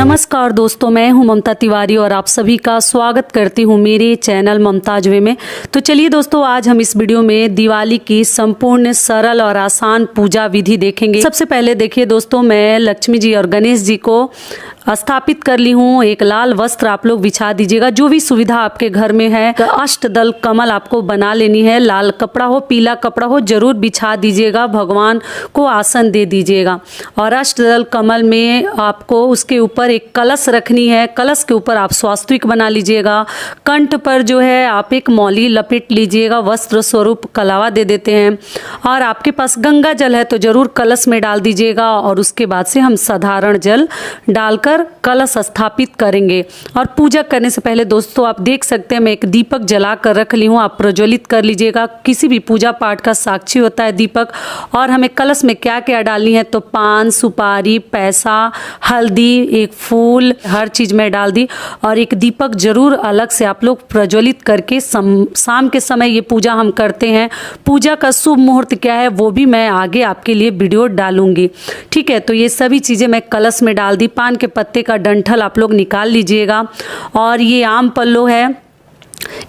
नमस्कार दोस्तों, मैं हूं ममता तिवारी और आप सभी का स्वागत करती हूं मेरे चैनल ममताज वे में। तो चलिए दोस्तों, आज हम इस वीडियो में दिवाली की संपूर्ण सरल और आसान पूजा विधि देखेंगे। सबसे पहले देखिए दोस्तों, मैं लक्ष्मी जी और गणेश जी को स्थापित कर ली हूँ। एक लाल वस्त्र आप लोग बिछा दीजिएगा, जो भी सुविधा आपके घर में है। अष्टदल कमल आपको बना लेनी है, लाल कपड़ा हो पीला कपड़ा हो जरूर बिछा दीजिएगा, भगवान को आसन दे दीजिएगा। और अष्टदल कमल में आपको उसके ऊपर एक कलश रखनी है, कलश के ऊपर आप स्वास्तिक बना लीजिएगा। कंठ पर जो है आप एक मौली लपेट लीजिएगा, वस्त्र स्वरूप कलावा दे देते हैं। और आपके पास गंगा जल है तो जरूर कलश में डाल दीजिएगा। और उसके बाद से हम साधारण जल डालकर कलश स्थापित करेंगे। और पूजा करने से पहले दोस्तों आप देख सकते हैं, मैं एक दीपक जला कर रख ली हूँ, आप प्रज्वलित कर लीजिएगा। किसी भी पूजा पाठ का साक्षी होता है दीपक। और हमें कलश में क्या क्या डालनी है, तो पान, सुपारी, पैसा, हल्दी, एक फूल, हर चीज में डाल दी। और एक दीपक जरूर अलग से आप लोग प्रज्वलित करके शाम के समय ये पूजा हम करते हैं। पूजा का शुभ मुहूर्त क्या है वो भी मैं आगे आपके लिए वीडियो डालूंगी, ठीक है। तो ये सभी चीजें मैं कलश में डाल दी। पान के पत्ते का डंठल आप लोग निकाल लीजिएगा। और ये आम पल्लो है,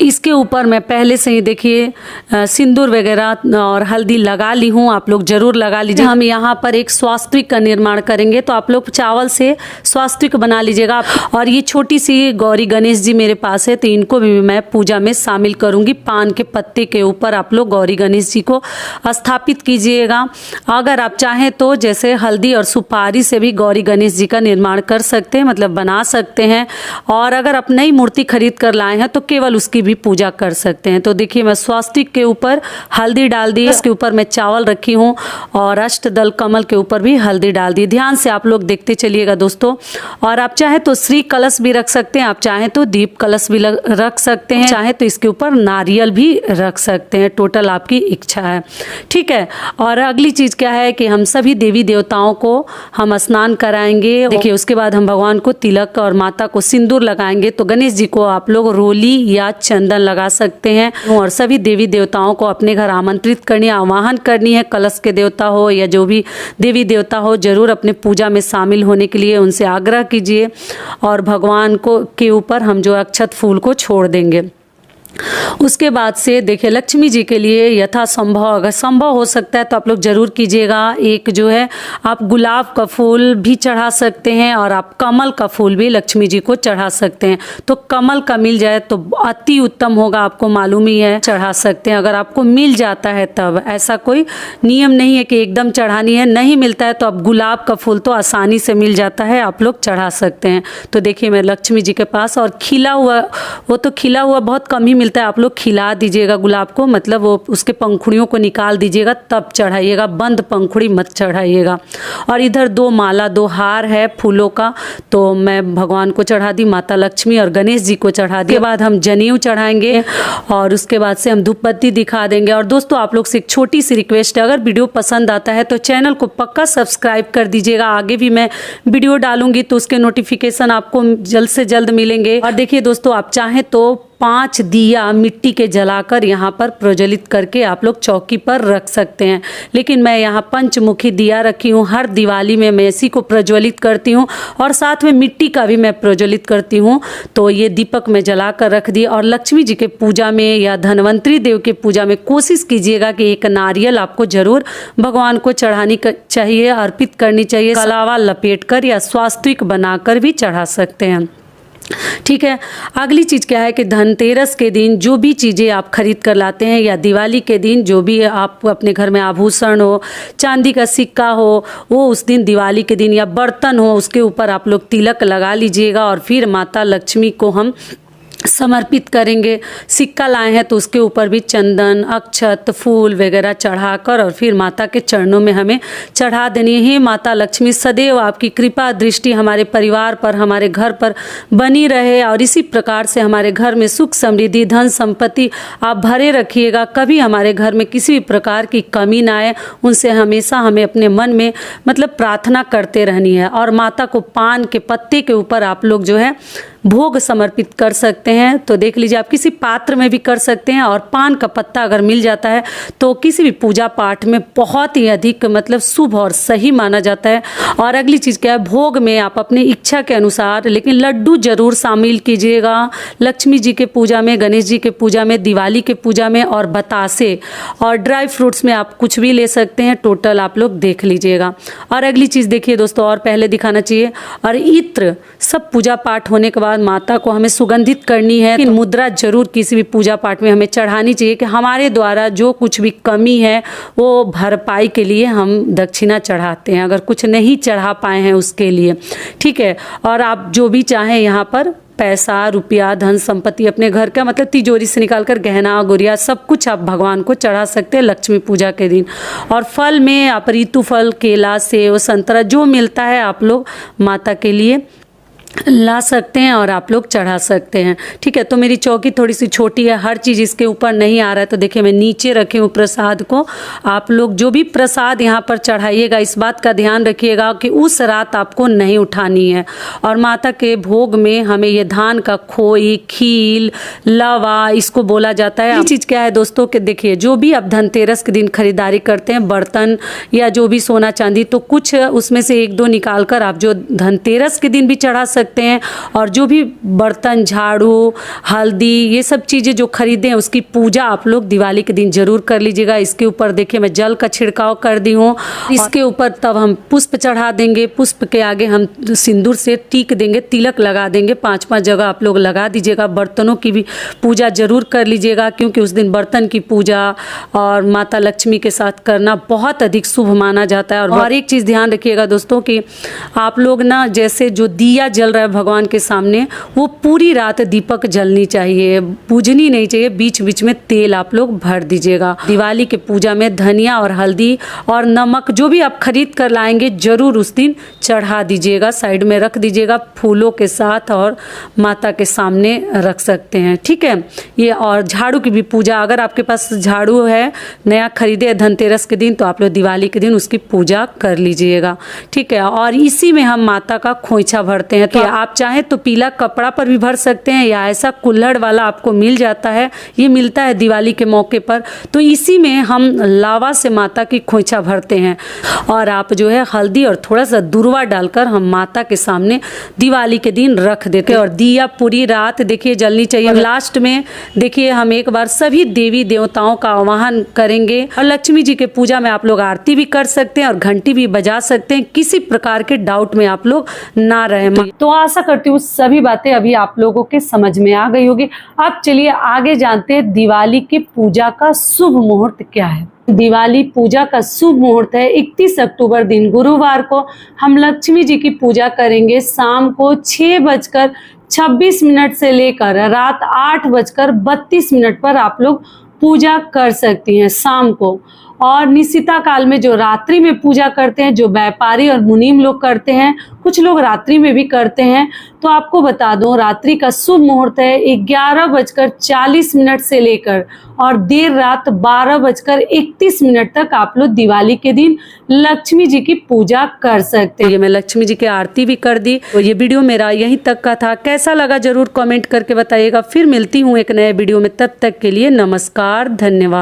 इसके ऊपर मैं पहले से ही देखिए सिंदूर वगैरह और हल्दी लगा ली हूँ, आप लोग जरूर लगा लीजिए। हम यहाँ पर एक स्वास्तिक का निर्माण करेंगे, तो आप लोग चावल से स्वास्तिक बना लीजिएगा। और ये छोटी सी गौरी गणेश जी मेरे पास है, तो इनको भी मैं पूजा में शामिल करूँगी। पान के पत्ते के ऊपर आप लोग गौरी गणेश जी को स्थापित कीजिएगा। अगर आप चाहें तो जैसे हल्दी और सुपारी से भी गौरी गणेश जी का निर्माण कर सकते हैं, मतलब बना सकते हैं। और अगर आप नई मूर्ति खरीद कर लाए हैं तो केवल उसकी भी पूजा कर सकते हैं। तो देखिए मैं स्वास्तिक के ऊपर हल्दी डाल दी, इसके ऊपर मैं चावल रखी हूँ। और अष्टदल कमल के ऊपर भी हल्दी डाल दी। ध्यान से आप लोग देखते चलिएगा दोस्तों। और आप चाहे तो श्री कलश भी रख सकते हैं, आप चाहे तो दीप कलश भी रख सकते हैं, चाहे तो इसके ऊपर नारियल भी रख सकते हैं। टोटल आपकी इच्छा है, ठीक है। और अगली चीज क्या है कि हम सभी देवी देवताओं को हम स्नान कराएंगे। देखिए उसके बाद हम भगवान को तिलक और माता को सिंदूर लगाएंगे। तो गणेश जी को आप लोग रोली या चंदन लगा सकते हैं। और सभी देवी देवताओं को अपने घर आमंत्रित करनी, आवाहन करनी है। कलश के देवता हो या जो भी देवी देवता हो, जरूर अपने पूजा में शामिल होने के लिए उनसे आग्रह कीजिए। और भगवान को के ऊपर हम जो अक्षत फूल को छोड़ देंगे। उसके बाद से देखिए लक्ष्मी जी के लिए यथासंभव, अगर संभव हो सकता है तो आप लोग जरूर कीजिएगा। एक जो है आप गुलाब का फूल भी चढ़ा सकते हैं और आप कमल का फूल भी लक्ष्मी जी को चढ़ा सकते हैं। तो कमल का मिल जाए तो अति उत्तम होगा, आपको मालूम ही है, चढ़ा सकते हैं अगर आपको मिल जाता है तब। ऐसा कोई नियम नहीं है कि एकदम चढ़ानी है, नहीं मिलता है तो आप गुलाब का फूल तो आसानी से मिल जाता है, आप लोग चढ़ा सकते हैं। तो देखिए मैं लक्ष्मी जी के पास, और खिला हुआ, वो तो खिला हुआ बहुत कम ही मिलता है, आप लोग खिला दीजिएगा गुलाब को, मतलब वो उसके पंखुड़ियों को निकाल दीजिएगा तब चढ़ाइएगा, बंद पंखुड़ी मत चढ़ाइएगा। और इधर दो माला, दो हार है फूलों का, तो मैं भगवान को चढ़ा दी, माता लक्ष्मी और गणेश जी को चढ़ा दी। के बाद हम जनेऊ चढ़ाएंगे और उसके बाद से हम धूप बत्ती दिखा देंगे। और दोस्तों आप लोग से एक छोटी सी रिक्वेस्ट है, अगर वीडियो पसंद आता है तो चैनल को पक्का सब्सक्राइब कर दीजिएगा। आगे भी मैं वीडियो डालूंगी तो उसके नोटिफिकेशन आपको जल्द से जल्द मिलेंगे। और देखिए दोस्तों, आप चाहें तो 5 दिया मिट्टी के जलाकर यहाँ पर प्रज्वलित करके आप लोग चौकी पर रख सकते हैं। लेकिन मैं यहाँ पंचमुखी दिया रखी हूँ, हर दिवाली में मैं इसी को प्रज्वलित करती हूँ। और साथ में मिट्टी का भी मैं प्रज्वलित करती हूँ। तो ये दीपक में जला कर रख दी। और लक्ष्मी जी के पूजा में या धन्वंतरी देव के पूजा में कोशिश कीजिएगा कि एक नारियल आपको जरूर भगवान को चढ़ानी चाहिए, अर्पित करनी चाहिए। कलावा लपेट कर या स्वास्तिक बनाकर भी चढ़ा सकते हैं, ठीक है। अगली चीज़ क्या है कि धनतेरस के दिन जो भी चीज़ें आप खरीद कर लाते हैं या दिवाली के दिन जो भी आप अपने घर में आभूषण हो, चांदी का सिक्का हो, वो उस दिन दिवाली के दिन, या बर्तन हो, उसके ऊपर आप लोग तिलक लगा लीजिएगा। और फिर माता लक्ष्मी को हम समर्पित करेंगे। सिक्का लाए हैं तो उसके ऊपर भी चंदन, अक्षत, फूल वगैरह चढ़ाकर और फिर माता के चरणों में हमें चढ़ा देनी है। माता लक्ष्मी सदैव आपकी कृपा दृष्टि हमारे परिवार पर, हमारे घर पर बनी रहे। और इसी प्रकार से हमारे घर में सुख समृद्धि, धन संपत्ति आप भरे रखिएगा। कभी हमारे घर में किसी भी प्रकार की कमी ना आए, उनसे हमेशा हमें अपने मन में मतलब प्रार्थना करते रहनी है। और माता को पान के पत्ते के ऊपर आप लोग जो है भोग समर्पित कर सकते हैं। तो देख लीजिए, आप किसी पात्र में भी कर सकते हैं, और पान का पत्ता अगर मिल जाता है तो किसी भी पूजा पाठ में बहुत ही अधिक मतलब शुभ और सही माना जाता है। और अगली चीज़ क्या है, भोग में आप अपनी इच्छा के अनुसार लेकिन लड्डू जरूर शामिल कीजिएगा। लक्ष्मी जी के पूजा में, गणेश जी के पूजा में, दिवाली के पूजा में, और बतासे और ड्राई फ्रूट्स में आप कुछ भी ले सकते हैं। टोटल आप लोग देख लीजिएगा। और अगली चीज़ देखिए दोस्तों, और पहले दिखाना चाहिए, और इत्र सब पूजा पाठ होने के बाद माता को हमें सुगंधित करनी है। लेकिन मुद्रा जरूर किसी भी पूजा पाठ में हमें चढ़ानी चाहिए कि हमारे द्वारा जो कुछ भी कमी है वो भरपाई के लिए हम दक्षिणा चढ़ाते हैं, अगर कुछ नहीं चढ़ा पाए हैं उसके लिए, ठीक है। और आप जो भी चाहें यहाँ पर पैसा, रुपया, धन संपत्ति, अपने घर का मतलब तिजोरी से निकालकर गहना गुड़िया सब कुछ आप भगवान को चढ़ा सकते हैं लक्ष्मी पूजा के दिन। और फल में आप ऋतु फल, केला, सेब, संतरा जो मिलता है आप लोग माता के लिए ला सकते हैं और आप लोग चढ़ा सकते हैं, ठीक है। तो मेरी चौकी थोड़ी सी छोटी है, हर चीज़ इसके ऊपर नहीं आ रहा है, तो देखिए मैं नीचे रखी हूँ प्रसाद को। आप लोग जो भी प्रसाद यहाँ पर चढ़ाइएगा इस बात का ध्यान रखिएगा कि उस रात आपको नहीं उठानी है। और माता के भोग में हमें ये धान का खोई, खील, लावा इसको बोला जाता है। ये चीज़ क्या है दोस्तों कि देखिए, जो भी आप धनतेरस के दिन खरीदारी करते हैं बर्तन या जो भी सोना चांदी, तो कुछ उसमें से एक दो निकाल कर आप जो धनतेरस के दिन भी चढ़ा सकते हैं। और जो भी बर्तन, झाड़ू, हल्दी, ये सब चीज़ें जो खरीदें उसकी पूजा आप लोग दिवाली के दिन जरूर कर लीजिएगा। इसके ऊपर देखिए मैं जल का छिड़काव कर दी हूँ। इसके ऊपर तब हम पुष्प चढ़ा देंगे, पुष्प के आगे हम सिंदूर से टीक देंगे, तिलक लगा देंगे। 5-5 जगह आप लोग लगा दीजिएगा। बर्तनों की भी पूजा जरूर कर लीजिएगा, क्योंकि उस दिन बर्तन की पूजा और माता लक्ष्मी के साथ करना बहुत अधिक शुभ माना जाता है। और एक चीज़ ध्यान रखिएगा दोस्तों कि आप लोग ना, जैसे जो दिया जल रहा है भगवान के सामने, वो पूरी रात दीपक जलनी चाहिए, बुझनी नहीं चाहिए। बीच बीच में तेल आप लोग भर दीजिएगा। दिवाली के पूजा में धनिया और हल्दी और नमक जो भी आप खरीद कर लाएंगे जरूर उस दिन चढ़ा दीजिएगा, साइड में रख दीजिएगा फूलों के साथ, और माता के सामने रख सकते हैं, ठीक है। ये और झाड़ू की भी पूजा, अगर आपके पास झाड़ू है नया खरीदे धनतेरस के दिन, तो आप लोग दिवाली के दिन उसकी पूजा कर लीजिएगा, ठीक है। और इसी में हम माता का खोइछा भरते हैं। तो आप चाहें तो पीला कपड़ा पर भी भर सकते हैं, या ऐसा कुल्हड़ वाला आपको मिल जाता है, ये मिलता है दिवाली के मौके पर, तो इसी में हम लावा से माता की खोइछा भरते हैं। और आप जो है हल्दी और थोड़ा सा दूर्वा डालकर हम माता के सामने दिवाली के दिन रख देते हैं। और दिया पूरी रात देखिए जलनी चाहिए। लास्ट में देखिए हम एक बार सभी देवी देवताओं का आवाहन करेंगे। और लक्ष्मी जी के पूजा में आप लोग आरती भी कर सकते हैं और घंटी भी बजा सकते हैं। किसी प्रकार के डाउट में आप लोग ना रहें। तो आशा करती हूँ सभी बातें अभी आप लोगों के समझ में आ गई होगी। अब चलिए आगे जानते हैं दिवाली की पूजा का शुभ मुहूर्त क्या है। दिवाली पूजा का शुभ मुहूर्त है 31 अक्टूबर दिन गुरुवार को हम लक्ष्मी जी की पूजा करेंगे। शाम को 6:26 से लेकर रात 8:32 पर आप लोग पूजा कर सकती हैं शाम को। और निशिता काल में जो रात्रि में पूजा करते हैं, जो व्यापारी और मुनीम लोग करते हैं, कुछ लोग रात्रि में भी करते हैं। तो आपको बता दूं रात्रि का शुभ मुहूर्त है 11:40 से लेकर और देर रात 12:31 तक आप लोग दिवाली के दिन लक्ष्मी जी की पूजा कर सकते हैं। ये मैं लक्ष्मी जी की आरती भी कर दी। तो ये वीडियो मेरा यहीं तक का था, कैसा लगा जरूर कमेंट करके बताइएगा। फिर मिलती हूँ एक नए वीडियो में, तब तक के लिए नमस्कार, धन्यवाद।